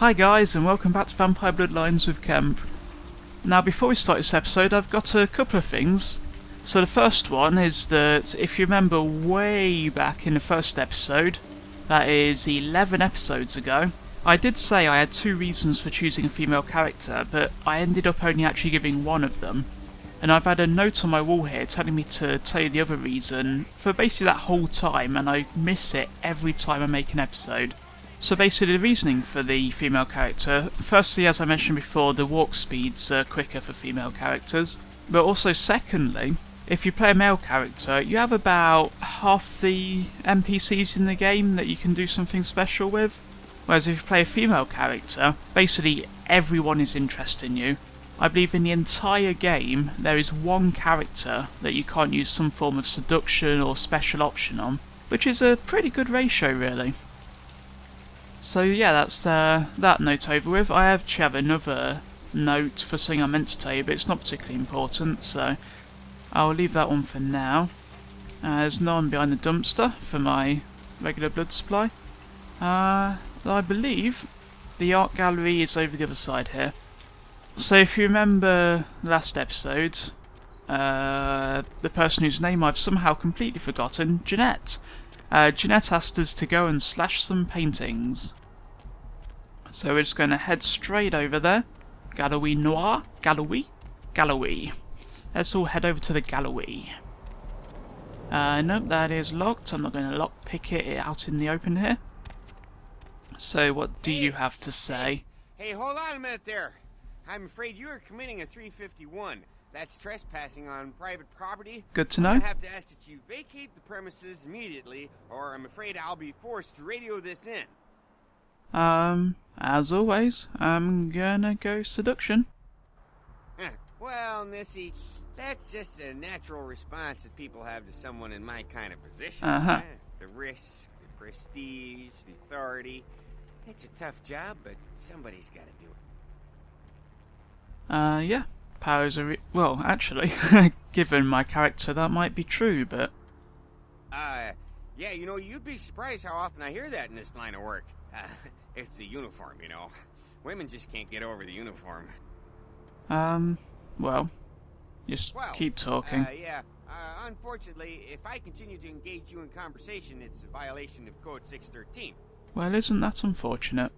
Hi guys, and welcome back to Vampire Bloodlines with Kemp. Now before we start this episode, I've got a couple of things. So the first one is that if you remember way back in the first episode, that is 11 episodes ago, I did say I had two reasons for choosing a female character, but I ended up only actually giving one of them. And I've had a note on my wall here telling me to tell you the other reason for basically that whole time, and I miss it every time I make an episode. So basically the reasoning for the female character, firstly as I mentioned before, the walk speeds are quicker for female characters, but also secondly, if you play a male character, you have about half the NPCs in the game that you can do something special with, whereas if you play a female character, basically everyone is interested in you. I believe in the entire game there is one character that you can't use some form of seduction or special option on, which is a pretty good ratio really. So yeah, that's that note over with. I actually have another note for something I meant to tell you, but it's not particularly important, so I'll leave that one for now. There's no one behind the dumpster for my regular blood supply. I believe the art gallery is over the other side here. So if you remember last episode, the person whose name I've somehow completely forgotten, Jeanette. Jeanette asked us to go and slash some paintings. So we're just going to head straight over there. Gallery Noir? Gallery? Gallery. Let's all head over to the gallery. Nope, that is locked. I'm not going to lockpick it out in the open here. So what do you have to say? Hey, hold on a minute there. I'm afraid you are committing a 351. That's trespassing on private property. Good to know. I have to ask that you vacate the premises immediately, or I'm afraid I'll be forced to radio this in. As always, I'm gonna go seduction. Well, Missy, that's just a natural response that people have to someone in my kind of position. The risk, the prestige, the authority. It's a tough job, but somebody's got to do it. Yeah. Powers are well, actually, given my character, that might be true, but... Yeah, you know, you'd be surprised how often I hear that in this line of work. It's the uniform, you know. Women just can't get over the uniform. Well, just keep talking. Unfortunately, if I continue to engage you in conversation, it's a violation of Code 613. Well, isn't that unfortunate?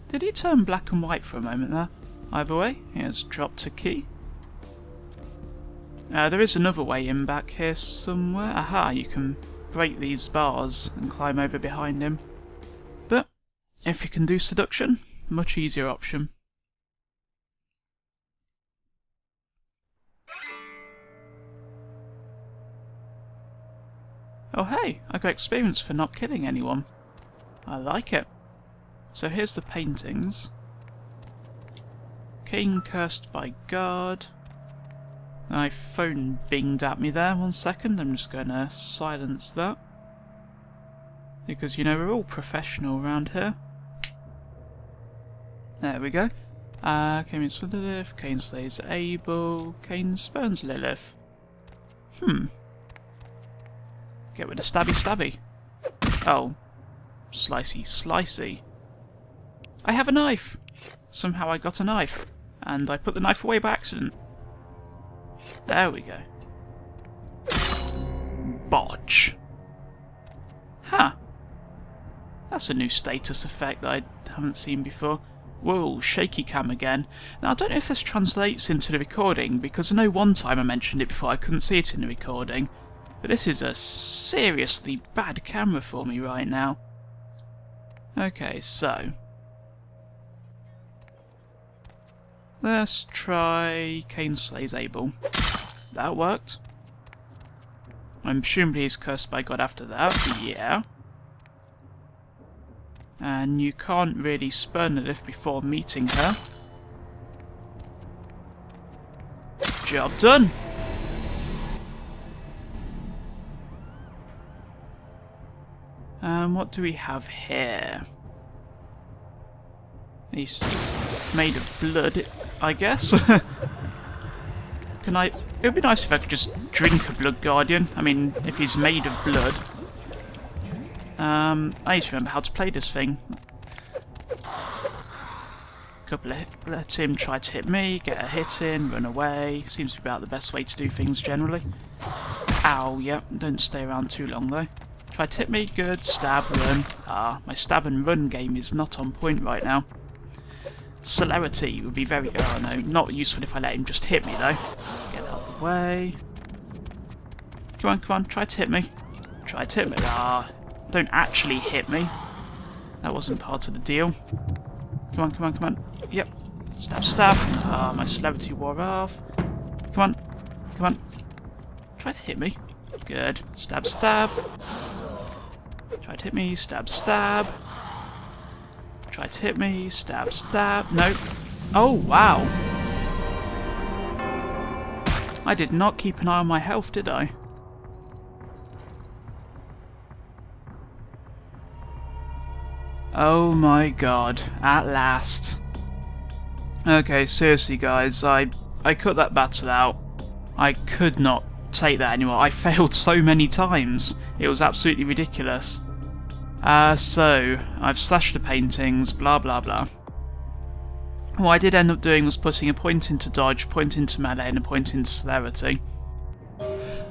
Did he turn black and white for a moment there? Either way, he has dropped a key. There is another way in back here somewhere. Aha, you can break these bars and climb over behind him. But, if you can do seduction, much easier option. Oh hey, I got experience for not killing anyone. I like it. So here's the paintings. King cursed by God. My phone binged at me there, 1 second, I'm just going to silence that. Because, you know, we're all professional around here. There we go. Cain slays Lilith, Cain slays Abel, Cain spurns Lilith. Get rid of stabby stabby. Oh. Slicey slicey. I have a knife! Somehow I got a knife. And I put the knife away by accident. There we go. Bodge. Huh. That's a new status effect that I haven't seen before. Whoa, shaky cam again. Now I don't know if this translates into the recording, because I know one time I mentioned it before I couldn't see it in the recording. But this is a seriously bad camera for me right now. Okay, so... let's try Cain slays Abel. That worked. I'm presumably he's cursed by God after that, yeah. And you can't really spurn Lilith before meeting her. Job done! What do we have here? He's made of blood, I guess. Can I... It would be nice if I could just drink a Blood Guardian. I mean, if he's made of blood. I need to remember how to play this thing. Let him try to hit me, get a hit in, run away. Seems to be about the best way to do things generally. Ow, yep, don't stay around too long though. Try to hit me, good, stab, run. Ah, my stab and run game is not on point right now. Celerity would be very... oh no, not useful if I let him just hit me though. Get out of the way. Come on, try to hit me. Try to hit me. Ah, don't actually hit me. That wasn't part of the deal. Come on. Yep. Stab. Ah, my celerity wore off. Come on. Try to hit me. Good. Stab. Try to hit me. Stab. Try to hit me. Stab. No. Oh, wow. I did not keep an eye on my health, did I? Oh my god. At last. Okay, seriously guys, I cut that battle out. I could not take that anymore. I failed so many times. It was absolutely ridiculous. So, I've slashed the paintings, blah blah blah. What I did end up doing was putting a point into dodge, a point into melee, and a point into celerity.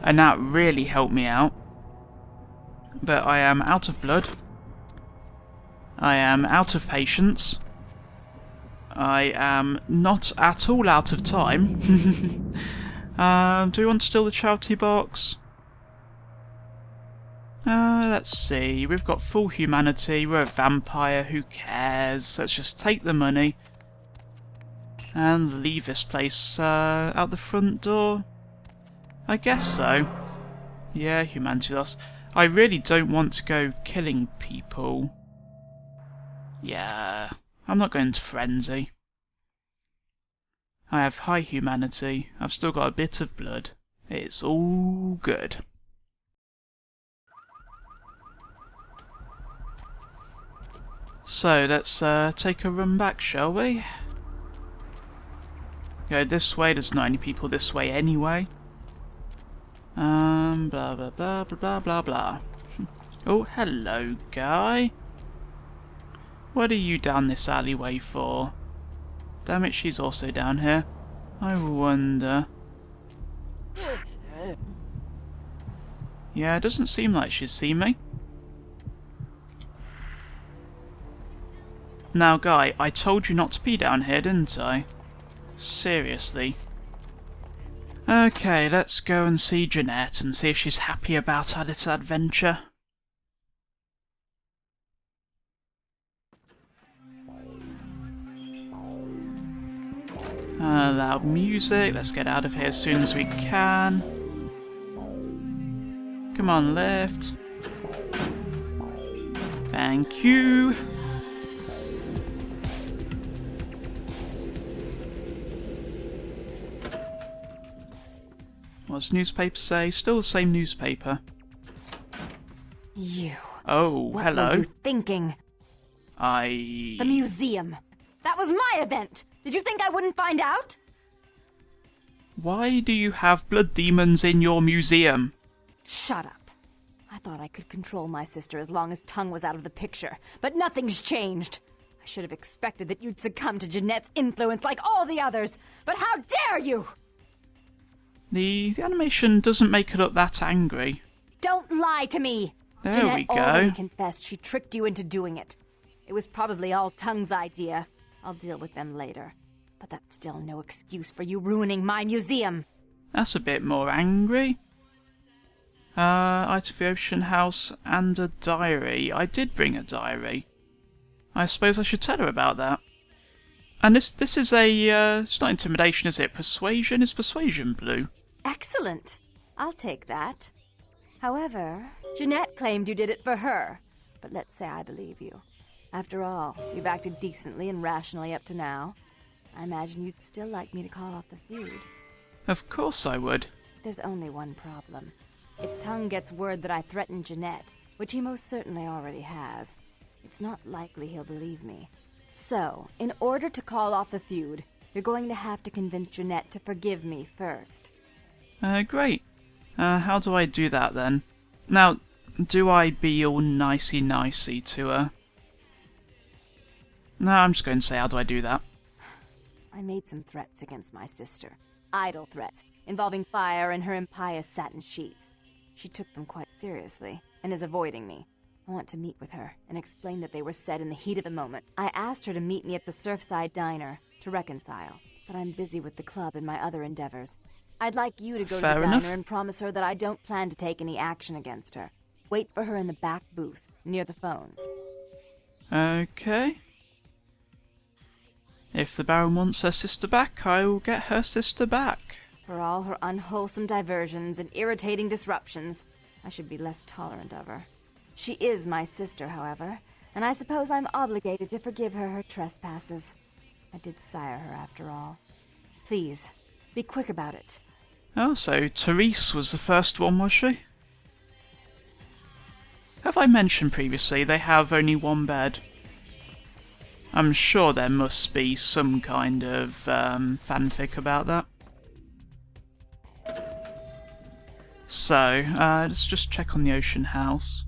And that really helped me out. But I am out of blood. I am out of patience. I am not at all out of time. Do we want to steal the charity box? Let's see. We've got full humanity. We're a vampire. Who cares? Let's just take the money and leave this place out the front door. I guess so. Yeah, humanity lost. I really don't want to go killing people. Yeah, I'm not going to frenzy. I have high humanity. I've still got a bit of blood. It's all good. So, let's take a run back, shall we? Go this way, there's not any people this way anyway. Blah blah blah blah blah blah. Oh, hello, guy. What are you down this alleyway for? Damn it, she's also down here. I wonder... Yeah, it doesn't seem like she's seen me. Now, guy, I told you not to be down here, didn't I? Seriously. Okay, let's go and see Jeanette and see if she's happy about our little adventure. Loud music. Let's get out of here as soon as we can. Come on, lift. Thank you. What's newspaper say? Still the same newspaper. You. Oh, hello. What were you thinking? The museum. That was my event. Did you think I wouldn't find out? Why do you have blood demons in your museum? Shut up. I thought I could control my sister as long as Tongue was out of the picture, but nothing's changed. I should have expected that you'd succumb to Jeanette's influence like all the others, but how dare you! The animation doesn't make her look that angry. Don't lie to me! There Jeanette we go. already confessed she tricked you into doing it. It was probably all Tongue's idea. I'll deal with them later. But that's still no excuse for you ruining my museum. That's a bit more angry. Activision house and a diary. I did bring a diary. I suppose I should tell her about that. And this is a, it's not intimidation, is it? Persuasion? Is persuasion blue? Excellent. I'll take that. However, Jeanette claimed you did it for her. But let's say I believe you. After all, you've acted decently and rationally up to now. I imagine you'd still like me to call off the feud. Of course I would. There's only one problem. If Tongue gets word that I threatened Jeanette, which he most certainly already has, it's not likely he'll believe me. So, in order to call off the feud, you're going to have to convince Jeanette to forgive me first. Great. How do I do that then? Now, do I be all nicey to her? No, I'm just going to say, how do I do that? I made some threats against my sister. Idle threats, involving fire and her impious satin sheets. She took them quite seriously, and is avoiding me. I want to meet with her, and explain that they were said in the heat of the moment. I asked her to meet me at the Surfside Diner, to reconcile, but I'm busy with the club and my other endeavors. I'd like you to go to the diner and promise her that I don't plan to take any action against her. Wait for her in the back booth, near the phones. Okay. If the Baron wants her sister back, I will get her sister back. For all her unwholesome diversions and irritating disruptions, I should be less tolerant of her. She is my sister, however, and I suppose I'm obligated to forgive her her trespasses. I did sire her, after all. Please, be quick about it. Oh, so Therese was the first one, was she? Have I mentioned previously they have only one bed? I'm sure there must be some kind of fanfic about that. So, let's just check on the Ocean House.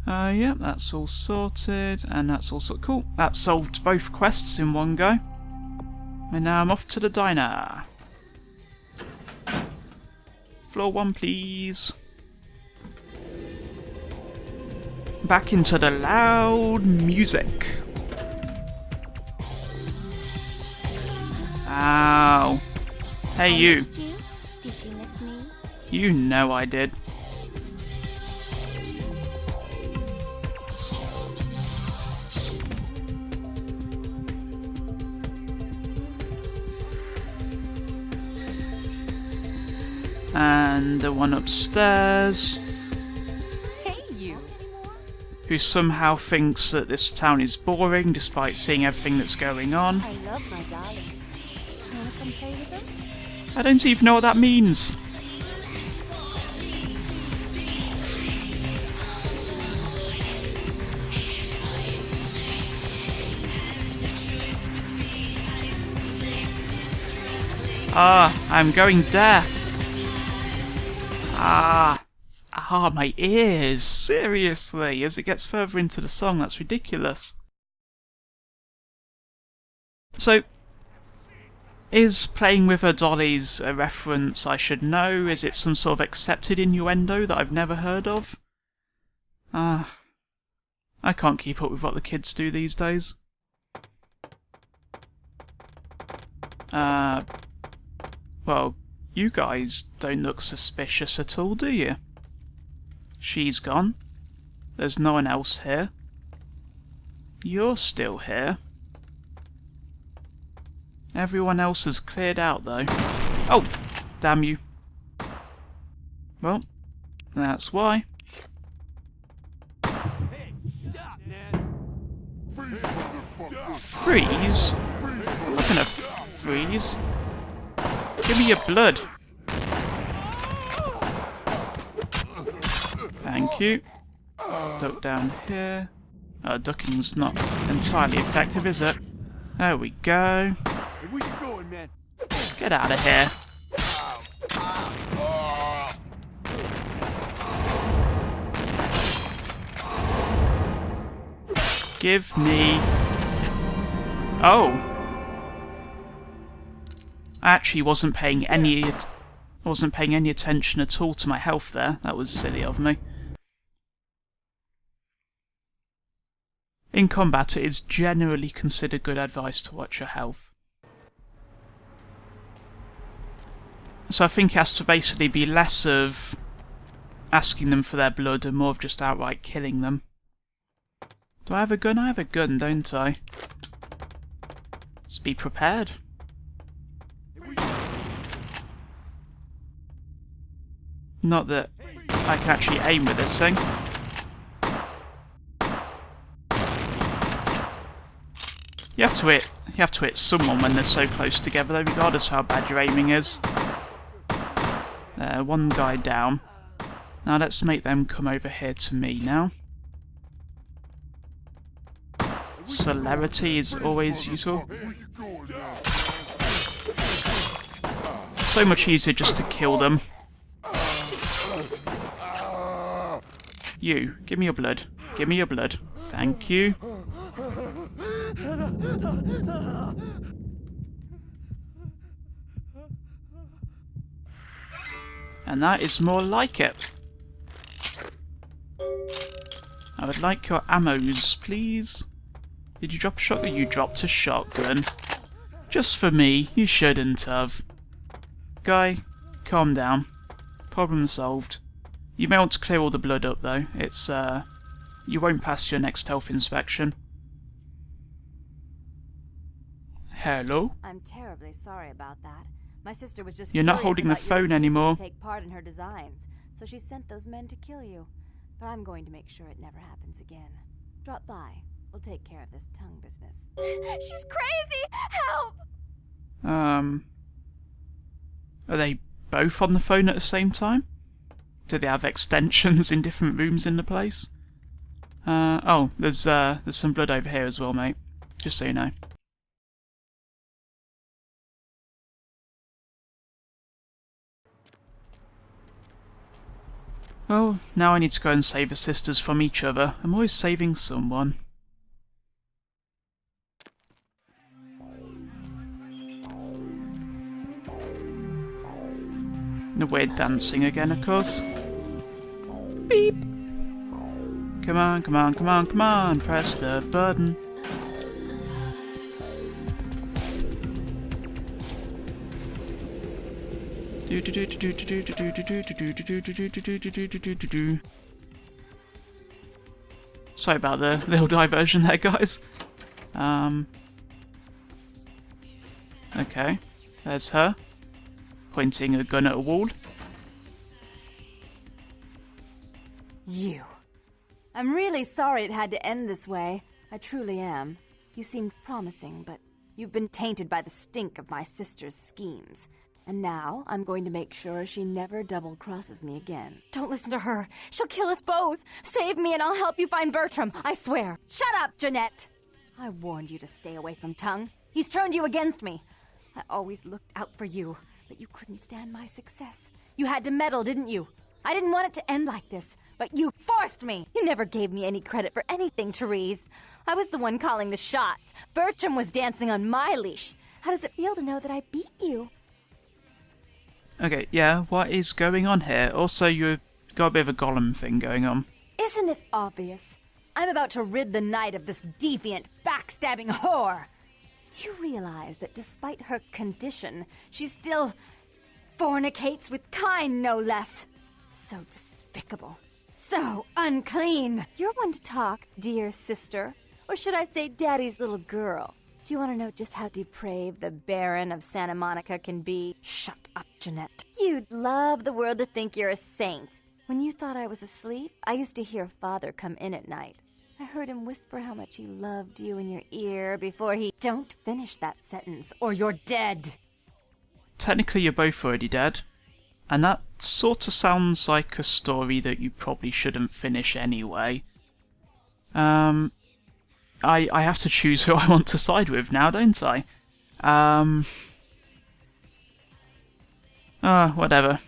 Yeah, that's all sorted, and that's all sorted. Cool, that solved both quests in one go. And now I'm off to the diner. Floor 1, please. Back into the loud music. Ow. Hey, you. Did you miss me? You know I did. And the one upstairs, Hey, you. who somehow thinks that this town is boring despite seeing everything that's going on. I love my darlings. Wanna come play with us? I don't even know what that means. I'm going deaf. My ears. Seriously, as it gets further into the song, that's ridiculous. So, is playing with her dollies a reference I should know? Is it some sort of accepted innuendo that I've never heard of? I can't keep up with what the kids do these days. Well, you guys don't look suspicious at all, do you? She's gone. There's no one else here. You're still here. Everyone else has cleared out, though. Oh, damn you. Well, that's why. Hey, stop, man. Freeze? I'm not gonna freeze. Give me your blood. Thank you. Duck down here. Ducking's not entirely effective, is it? There we go. Hey, where you going, man? Get out of here. Give me... Oh! I actually wasn't paying any attention at all to my health there. That was silly of me. In combat, it is generally considered good advice to watch your health. So I think it has to basically be less of asking them for their blood and more of just outright killing them. Do I have a gun? I have a gun, don't I? Let's be prepared. Not that I can actually aim with this thing. You have to hit someone when they're so close together, though, regardless of how bad your aiming is. There, one guy down. Now let's make them come over here to me now. celerity is always useful. So much easier just to kill them. You, give me your blood. Give me your blood. Thank you. And that is more like it. I would like your ammos, please. Did you drop a shotgun? You dropped a shotgun. Just for me, you shouldn't have. Guy, calm down. Problem solved. You may want to clear all the blood up though. It's, you won't pass your next health inspection. Hello? I'm terribly sorry about that. My sister was just You're not curious holding the about your phone refusal anymore. to take part in her designs, so she sent those men to kill you. But I'm going to make sure it never happens again. Drop by. We'll take care of this tongue business. She's crazy! Help! Are they both on the phone at the same time? Do they have extensions in different rooms in the place? Oh, there's some blood over here as well, mate. Just so you know. Well, now I need to go and save the sisters from each other. I'm always saving someone. The weird dancing again, of course. Beep! Come on, come on, come on, come on! Press the button. Sorry about the little diversion there, guys. Okay, there's her, pointing a gun at a wall. You. I'm really sorry it had to end this way. I truly am. You seemed promising, but you've been tainted by the stink of my sister's schemes. And now, I'm going to make sure she never double-crosses me again. Don't listen to her. She'll kill us both. Save me and I'll help you find Bertram, I swear. Shut up, Jeanette! I warned you to stay away from Tongue. He's turned you against me. I always looked out for you, but you couldn't stand my success. You had to meddle, didn't you? I didn't want it to end like this, but you forced me. You never gave me any credit for anything, Therese. I was the one calling the shots. Bertram was dancing on my leash. How does it feel to know that I beat you? Okay, yeah, what is going on here? Also, you've got a bit of a Gollum thing going on. Isn't it obvious? I'm about to rid the night of this deviant, backstabbing whore. Do you realize that despite her condition, she still fornicates with kind, no less? So despicable. So unclean. You're one to talk, dear sister. Or should I say daddy's little girl? Do you want to know just how depraved the Baron of Santa Monica can be? Shut up, Jeanette. You'd love the world to think you're a saint. When you thought I was asleep, I used to hear Father come in at night. I heard him whisper how much he loved you in your ear before he... Don't finish that sentence, or you're dead. Technically, you're both already dead. And that sort of sounds like a story that you probably shouldn't finish anyway. I have to choose who I want to side with now, don't I? Whatever.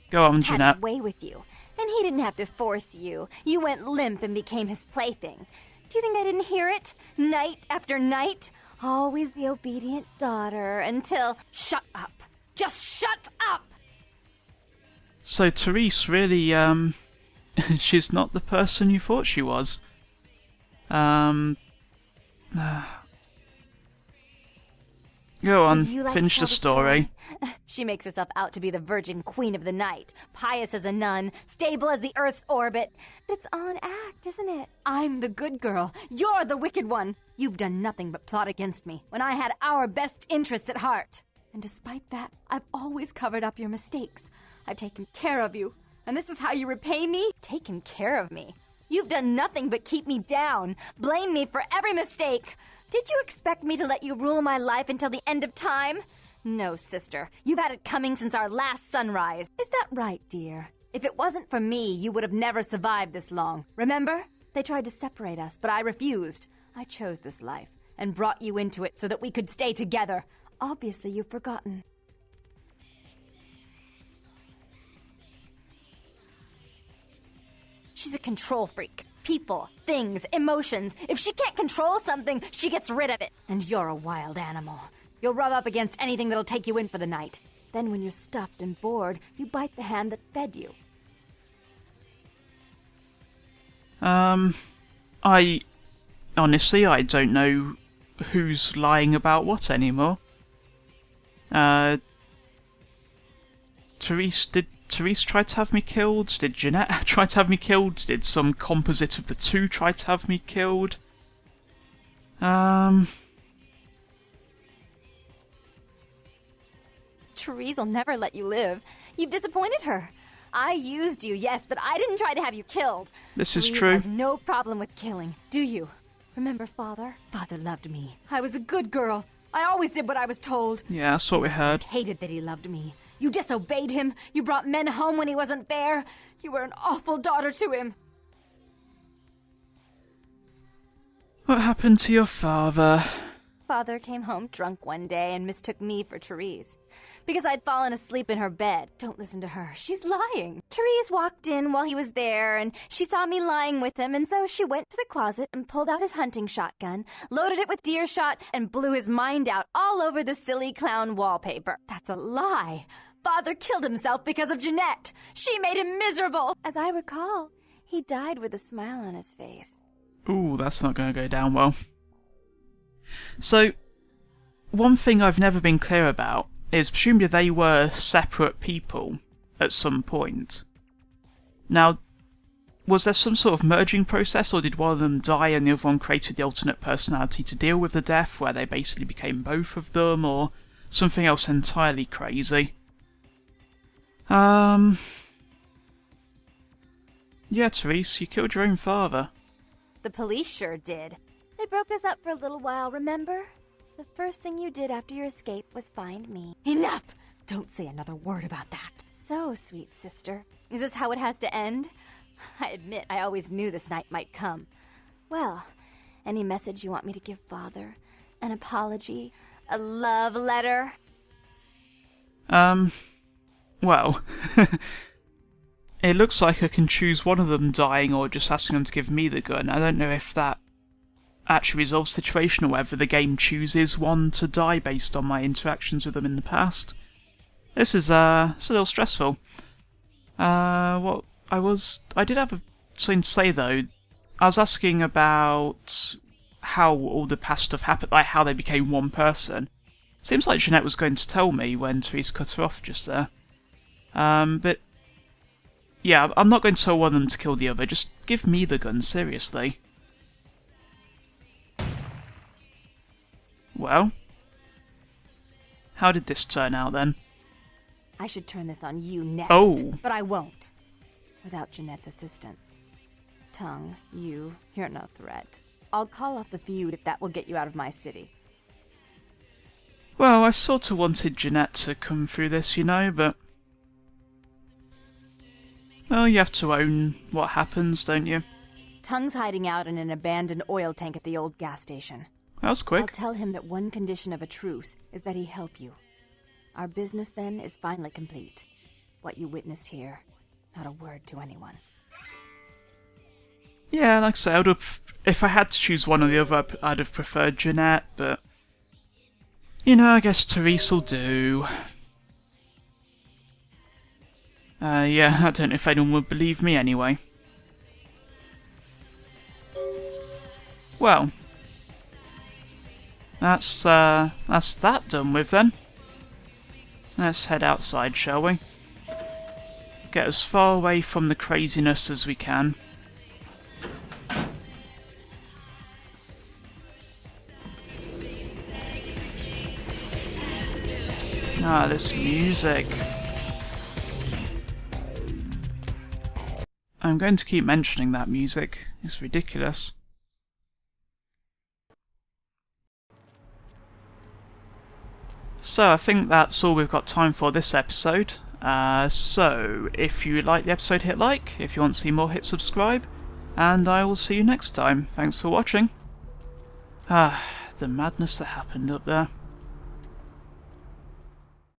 Go on, Jeanette. Had his way with you. And he didn't have to force you. You went limp and became his plaything. Do you think I didn't hear it? Night after night? Always the obedient daughter until... Shut up. Just shut up! So Therese really, she's not the person you thought she was. Go on, finish the story. She makes herself out to be the virgin queen of the night, pious as a nun, stable as the Earth's orbit. But it's all an act, isn't it? I'm the good girl. You're the wicked one. You've done nothing but plot against me when I had our best interests at heart. And despite that, I've always covered up your mistakes. I've taken care of you. And this is how you repay me? Taken care of me. You've done nothing but keep me down, blame me for every mistake. Did you expect me to let you rule my life until the end of time? No, sister. You've had it coming since our last sunrise. Is that right, dear? If it wasn't for me, you would have never survived this long. Remember? They tried to separate us, but I refused. I chose this life and brought you into it so that we could stay together. Obviously, you've forgotten. She's a control freak. People, things, emotions. If she can't control something, she gets rid of it. And you're a wild animal. You'll rub up against anything that'll take you in for the night. Then when you're stuffed and bored, you bite the hand that fed you. Honestly, I don't know who's lying about what anymore. Did Therese try to have me killed? Did Jeanette try to have me killed? Did some composite of the two try to have me killed? Therese will never let you live. You've disappointed her. I used you, yes, but I didn't try to have you killed. This is Therese true. has no problem with killing, do you? Remember Father? Father loved me. I was a good girl. I always did what I was told. Yeah, that's what we I heard. hated that he loved me. You disobeyed him. You brought men home when he wasn't there. You were an awful daughter to him. What happened to your father? Father came home drunk one day and mistook me for Therese. Because I'd fallen asleep in her bed. Don't listen to her. She's lying. Therese walked in while he was there, and she saw me lying with him, and so she went to the closet and pulled out his hunting shotgun, loaded it with deer shot, and blew his mind out all over the silly clown wallpaper. That's a lie. Father killed himself because of Jeanette. She made him miserable. As I recall, he died with a smile on his face. Ooh, that's not going to go down well. So, one thing I've never been clear about is presumably they were separate people at some point. Now, was there some sort of merging process, or did one of them die and the other one created the alternate personality to deal with the death, where they basically became both of them, or something else entirely crazy? Yeah, Therese, you killed your own father. The police sure did. They broke us up for a little while, remember? The first thing you did after your escape was find me. Enough! Don't say another word about that. So, sweet sister, is this how it has to end? I admit I always knew this night might come. Well, any message you want me to give Father? An apology? A love letter? Well, it looks like I can choose one of them dying or just asking them to give me the gun. I don't know if that actually resolves the situation or whether the game chooses one to die based on my interactions with them in the past. This is, it's a little stressful. I did have something to say though. I was asking about how all the past stuff happened, like how they became one person. Seems like Jeanette was going to tell me when Therese cut her off just there. But yeah, I'm not going to tell one of them to kill the other, just give me the gun, seriously. Well, how did this turn out then? I should turn this on you next, Oh. But I won't. Without Jeanette's assistance. Tongue, you're no threat. I'll call off the feud if that will get you out of my city. Well, I sort of wanted Jeanette to come through this, you know, but... well, you have to own what happens, don't you? Tongue's hiding out in an abandoned oil tank at the old gas station. That was I'll quick. tell him that one condition of a truce is that he help you. Our business then is finally complete. What you witnessed here, not a word to anyone. Yeah, like I said, if I had to choose one or the other, I'd have preferred Jeanette, but... you know, I guess Therese will do. Yeah, I don't know if anyone would believe me anyway. Well, that's that done with then. Let's head outside, shall we? Get as far away from the craziness as we can. Ah, this music. I'm going to keep mentioning that music. It's ridiculous. So I think that's all we've got time for this episode. So if you like the episode, hit like. If you want to see more, hit subscribe. And I will see you next time. Thanks for watching. Ah, the madness that happened up there.